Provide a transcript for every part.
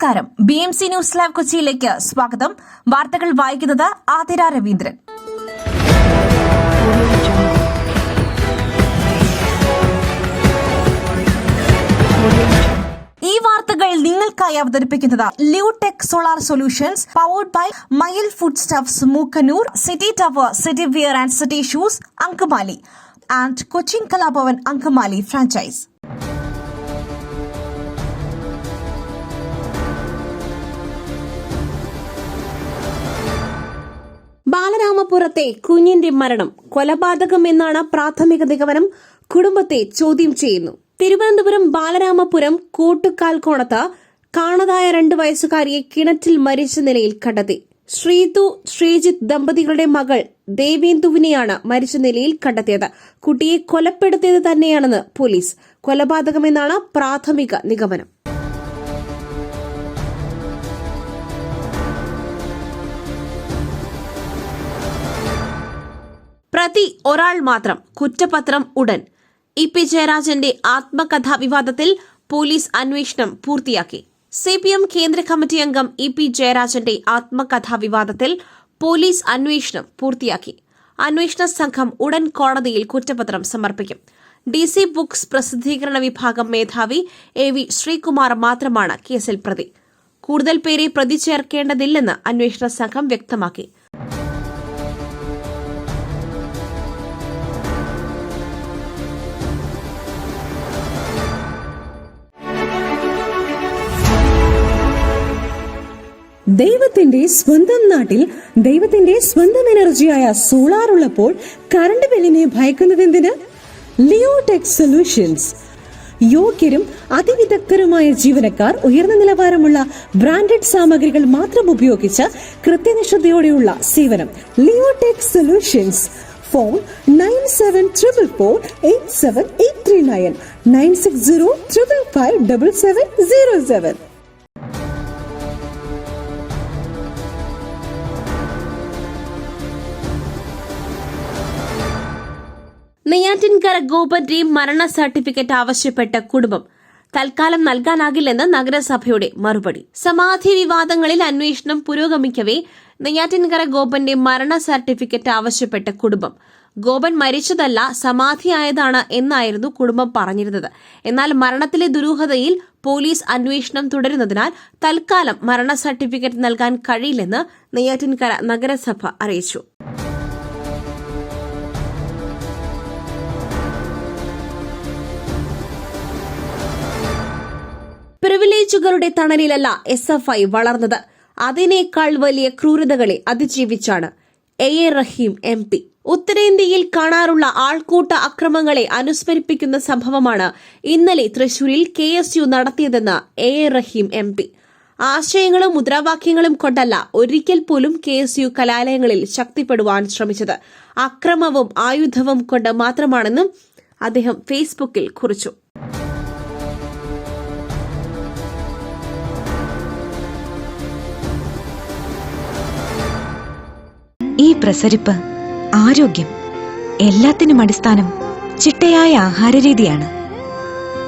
നമസ്കാരം. BMC news live കൊച്ചിയിലേക്ക് സ്വാഗതം. വാർത്തകൾ വായിക്കുന്നത് ആതിര രവീന്ദ്രൻ. ഈ വാർത്തകൾ നിങ്ങൾക്കായി അവതരിപ്പിക്കുന്നത് Leotech solar solutions, powered by Mayil food stuffs, Mookkannoor, city tower, city wear and city shoes, Angamaly, and Cochin Kalabhavan Angamaly franchise. ബാലരാമപുരത്തെ കുഞ്ഞിന്റെ മരണം കൊലപാതകം എന്നാണ് പ്രാഥമിക നിഗമനം. കുടുംബത്തെ ചോദ്യം ചെയ്യുന്നു. തിരുവനന്തപുരം ബാലരാമപുരം കോട്ടുകാൽക്കോണത്ത് കാണാതായ 2 വയസ്സുകാരിയെ കിണറ്റിൽ മരിച്ച നിലയിൽ കണ്ടെത്തി. ശ്രീതു ശ്രീജിത്ത് ദമ്പതികളുടെ മകൾ ദേവേന്ദുവിനെയാണ് മരിച്ച നിലയിൽ കണ്ടെത്തിയത്. കുട്ടിയെ കൊലപ്പെടുത്തിയത് തന്നെയാണെന്ന് പോലീസ്. കൊലപാതകമെന്നാണ് പ്രാഥമിക നിഗമനം. പ്രതി ഒരാൾ മാത്രം, കുറ്റപത്രം ഉടൻ. EP ജയരാജന്റെ ആത്മകഥാ വിവാദത്തിൽ പോലീസ് അന്വേഷണം പൂർത്തിയാക്കി. CPM കേന്ദ്ര കമ്മിറ്റി അംഗം EP ജയരാജന്റെ ആത്മകഥാ വിവാദത്തിൽ പോലീസ് അന്വേഷണം പൂർത്തിയാക്കി. അന്വേഷണ സംഘം ഉടൻ കോടതിയിൽ കുറ്റപത്രം സമർപ്പിക്കും. DC ബുക്സ് പ്രസിദ്ധീകരണ വിഭാഗം മേധാവി AV ശ്രീകുമാർ മാത്രമാണ് കേസിൽ പ്രതി. കൂടുതൽ പേരെ പ്രതി ചേർക്കേണ്ടതില്ലെന്ന് അന്വേഷണ സംഘം വ്യക്തമാക്കി. ദൈവത്തിന്റെ സ്വന്തം നാട്ടിൽ ദൈവത്തിന്റെ സ്വന്തം എനർജിയായ സോളാർ ഉള്ളപ്പോൾ കറണ്ട് ബില്ലിനെ ഭയക്കുന്നതെന്തിന്? Leotech solutions. യോഗ്യരും അതിവിദഗ്ധരുമായ ജീവനക്കാർ, ഉയർന്ന നിലവാരമുള്ള ബ്രാൻഡഡ് സാമഗ്രികൾ മാത്രം ഉപയോഗിച്ച് കൃത്യനിഷ്ഠതയോടെയുള്ള സേവനം. Leotech solutions. ഫോൺ 9744487839 9605557707. നെയ്യാറ്റിൻകര ഗോപന്റെ മരണ സർട്ടിഫിക്കറ്റ് ആവശ്യപ്പെട്ട കുടുംബം. തൽക്കാലം നൽകാനാകില്ലെന്ന് നഗരസഭയുടെ മറുപടി. സമാധി വിവാദങ്ങളിൽ അന്വേഷണം പുരോഗമിക്കവേ നെയ്യാറ്റിൻകര ഗോപന്റെ മരണ സർട്ടിഫിക്കറ്റ് ആവശ്യപ്പെട്ട കുടുംബം. ഗോപൻ മരിച്ചതല്ല, സമാധിയായതാണ് എന്നായിരുന്നു കുടുംബം പറഞ്ഞിരുന്നത്. എന്നാൽ മരണത്തിലെ ദുരൂഹതയിൽ പോലീസ് അന്വേഷണം തുടരുന്നതിനാൽ തൽക്കാലം മരണ സർട്ടിഫിക്കറ്റ് നൽകാൻ കഴിയില്ലെന്ന് നെയ്യാറ്റിൻകര നഗരസഭ അറിയിച്ചു. പ്രിവിലേജുകളുടെ തണലിലല്ല SFI വളർന്നത്. അതിനേക്കാൾ വലിയ ക്രൂരതകളെ അതിജീവിച്ചാണ്. A.A. റഹീം MP. ഉത്തരേന്ത്യയിൽ കാണാറുള്ള ആൾക്കൂട്ട അക്രമങ്ങളെ അനുസ്മരിപ്പിക്കുന്ന സംഭവമാണ് ഇന്നലെ തൃശൂരിൽ KSU നടത്തിയതെന്ന് A.A. റഹീം MP. ആശയങ്ങളും മുദ്രാവാക്യങ്ങളും കൊണ്ടല്ല ഒരിക്കൽ പോലും KSU കലാലയങ്ങളിൽ ശക്തിപ്പെടുവാൻ ശ്രമിച്ചത്. അക്രമവും ആയുധവും കൊണ്ട് മാത്രമാണെന്നും അദ്ദേഹം ഫേസ്ബുക്കിൽ കുറിച്ചു. ഈ പ്രസരിപ്പ്, ആരോഗ്യം, എല്ലാത്തിനും അടിസ്ഥാനം ചിട്ടയായ ആഹാരരീതിയാണ്.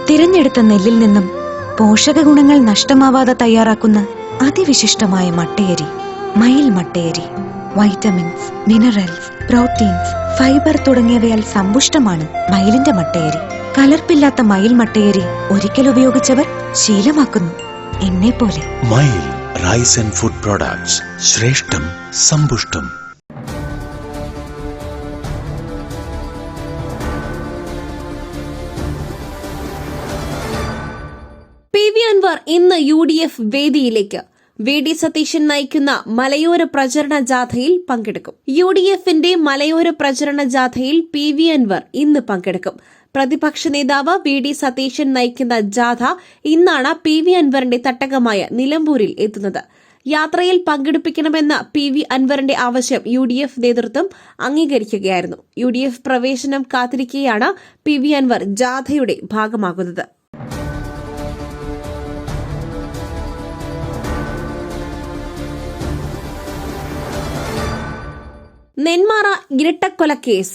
തിരഞ്ഞെടുത്ത നെല്ലിൽ നിന്നും പോഷക ഗുണങ്ങൾ നഷ്ടമാവാതെ തയ്യാറാക്കുന്ന അതിവിശിഷ്ടമായ മട്ടയരി, മയിൽ മട്ടയരി. വൈറ്റമിൻസ്, മിനറൽസ്, പ്രോട്ടീൻസ്, ഫൈബർ തുടങ്ങിയവയാൽ സമ്പുഷ്ടമാണ് മയിലിന്റെ മട്ടയരി. കലർപ്പില്ലാത്ത മയിൽ മട്ടയരി ഒരിക്കൽ ഉപയോഗിച്ചവർ ശീലമാക്കുന്നു, എന്നെപ്പോലെ. മയിൽ റൈസ് ആൻഡ് ഫുഡ് പ്രോഡക്ട്സ്. ശ്രേഷ്ഠം, സമ്പുഷ്ടം. PV അൻവർ ഇന്ന് UDF വേദിയിലേക്ക്. VD സതീശൻ നയിക്കുന്ന മലയോര പ്രചരണ ജാഥയിൽ പങ്കെടുക്കും. UDFന്റെ മലയോര പ്രചരണ ജാഥയിൽ PV അൻവർ ഇന്ന് പങ്കെടുക്കും. പ്രതിപക്ഷ നേതാവ് VD സതീശൻ നയിക്കുന്ന ജാഥ ഇന്നാണ് PV അൻവറിന്റെ തട്ടകമായ നിലമ്പൂരിൽ എത്തുന്നത്. യാത്രയിൽ പങ്കെടുപ്പിക്കണമെന്ന PV അൻവറിന്റെ ആവശ്യം UDF നേതൃത്വം അംഗീകരിക്കുകയായിരുന്നു. UDF പ്രവേശനം കാത്തിരിക്കെയാണ് PV അൻവർ ജാഥയുടെ ഭാഗമാകുന്നത്. നെന്മാറ ഇരട്ടക്കൊലക്കേസ്.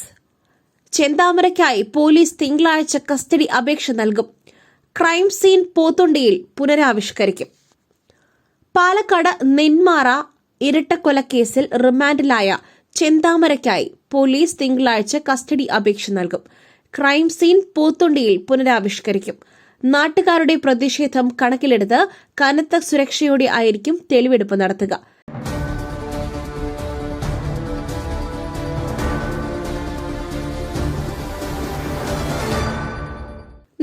ചെന്താമരയ്ക്കായി പോലീസ് തിങ്കളാഴ്ച കസ്റ്റഡി അപേക്ഷ നൽകും. ക്രൈം സീൻ പോത്തുണ്ടിയിൽ പുനരാവിഷ്കരിക്കും. പാലക്കാട് നെന്മാറ ഇരട്ടക്കൊലക്കേസിൽ റിമാൻഡിലായ ചെന്താമരയ്ക്കായി പോലീസ് തിങ്കളാഴ്ച കസ്റ്റഡി അപേക്ഷ നൽകും. ക്രൈം സീൻ പോത്തുണ്ടിയിൽ പുനരാവിഷ്കരിക്കും. നാട്ടുകാരുടെ പ്രതിഷേധം കണക്കിലെടുത്ത് കനത്ത സുരക്ഷയോടെ ആയിരിക്കും തെളിവെടുപ്പ് നടത്തുക.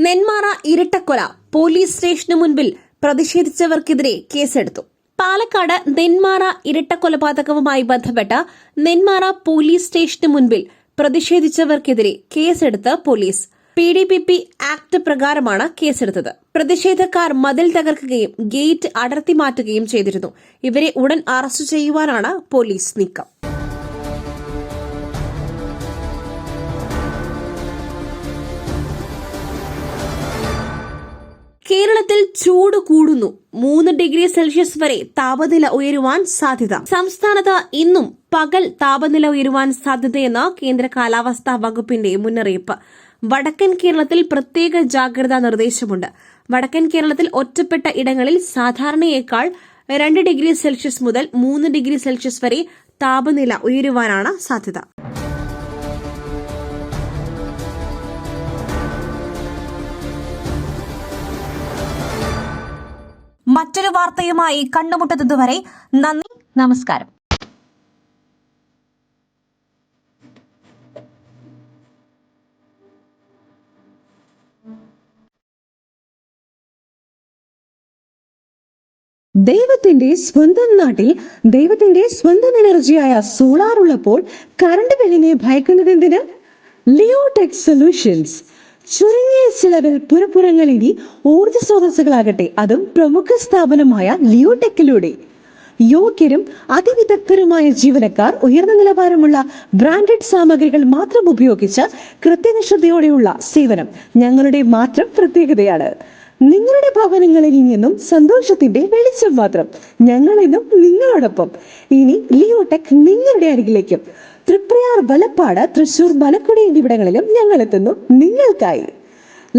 നെന്മാറ ഇരട്ടക്കൊല പോലീസ് സ്റ്റേഷനു മുൻപിൽ പ്രതിഷേധിച്ചവർക്കെതിരെ കേസെടുത്തു. പാലക്കാട് നെന്മാറ ഇരട്ടക്കൊലപാതകവുമായി ബന്ധപ്പെട്ട് നെന്മാറ പോലീസ് സ്റ്റേഷനു മുൻപിൽ പ്രതിഷേധിച്ചവർക്കെതിരെ കേസെടുത്ത് പോലീസ്. PDPP ആക്ട് പ്രകാരമാണ് കേസെടുത്തത്. പ്രതിഷേധക്കാർ മതിൽ തകർക്കുകയും ഗേറ്റ് അടർത്തി മാറ്റുകയും ചെയ്തിരുന്നു. ഇവരെ ഉടൻ അറസ്റ്റ് ചെയ്യുവാനാണ് പോലീസ് നീക്കം. കേരളത്തിൽ ചൂട് കൂടുന്നു. 3 ഡിഗ്രി സെൽഷ്യസ് വരെ താപനില ഉയരുവാൻ സാധ്യത. സംസ്ഥാനത്ത് ഇന്നും പകൽ താപനില ഉയരുവാൻ സാധ്യതയെന്ന് കേന്ദ്ര കാലാവസ്ഥാ വകുപ്പിന്റെ മുന്നറിയിപ്പ്. വടക്കൻ കേരളത്തിൽ പ്രത്യേക ജാഗ്രതാ നിർദ്ദേശമുണ്ട്. വടക്കൻ കേരളത്തിൽ ഒറ്റപ്പെട്ട ഇടങ്ങളിൽ സാധാരണയേക്കാൾ 2 ഡിഗ്രി സെൽഷ്യസ് മുതൽ 3 ഡിഗ്രി സെൽഷ്യസ് വരെ താപനില ഉയരുവാനാണ് സാധ്യത. മറ്റൊരു വാർത്തയുമായി കണ്ടുമുട്ടുന്നതുവരെ നന്ദി, നമസ്കാരം. ദൈവത്തിന്റെ സ്വന്തം നാട്ടിൽ ദൈവത്തിന്റെ സ്വന്തം എനർജിയായ സോളാർ ഉള്ളപ്പോൾ കറണ്ട് ബില്ലിനെ ഭയക്കുന്നതെന്തിന്? Leotech solutions. ചുരുങ്ങിയ ചിലവിൽ പുരപ്പുറങ്ങൾ ഇനി ഊർജ്ജ സ്രോതസ്സുകളാകട്ടെ, അതും പ്രമുഖ സ്ഥാപനമായ ലിയോടെക്കിലൂടെ. യോഗ്യരും അതിവിദഗ്ധരുമായ ജീവനക്കാർ, ഉയർന്ന നിലവാരമുള്ള ബ്രാൻഡഡ് സാമഗ്രികൾ മാത്രം ഉപയോഗിച്ച് കൃത്യനിഷ്ഠയോടെയുള്ള സേവനം ഞങ്ങളുടെ മാത്രം പ്രത്യേകതയാണ്. നിങ്ങളുടെ ഭവനങ്ങളിൽ നിന്നും സന്തോഷത്തിന്റെ വെളിച്ചം മാത്രം. ഞങ്ങളിന്നും നിങ്ങളോടൊപ്പം. ഇനി ലിയോടെക് നിങ്ങളുടെ അരികിലേക്കും. തൃപ്രയാർ, വലപ്പാട്, തൃശൂർ, മലക്കുടി എന്നിവിടങ്ങളിലും ഞങ്ങൾ എത്തുന്നു നിങ്ങൾക്കായി.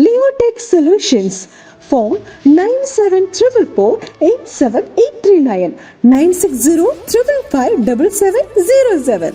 Leotech solutions. ഫോൺ 9744487839 96055577707.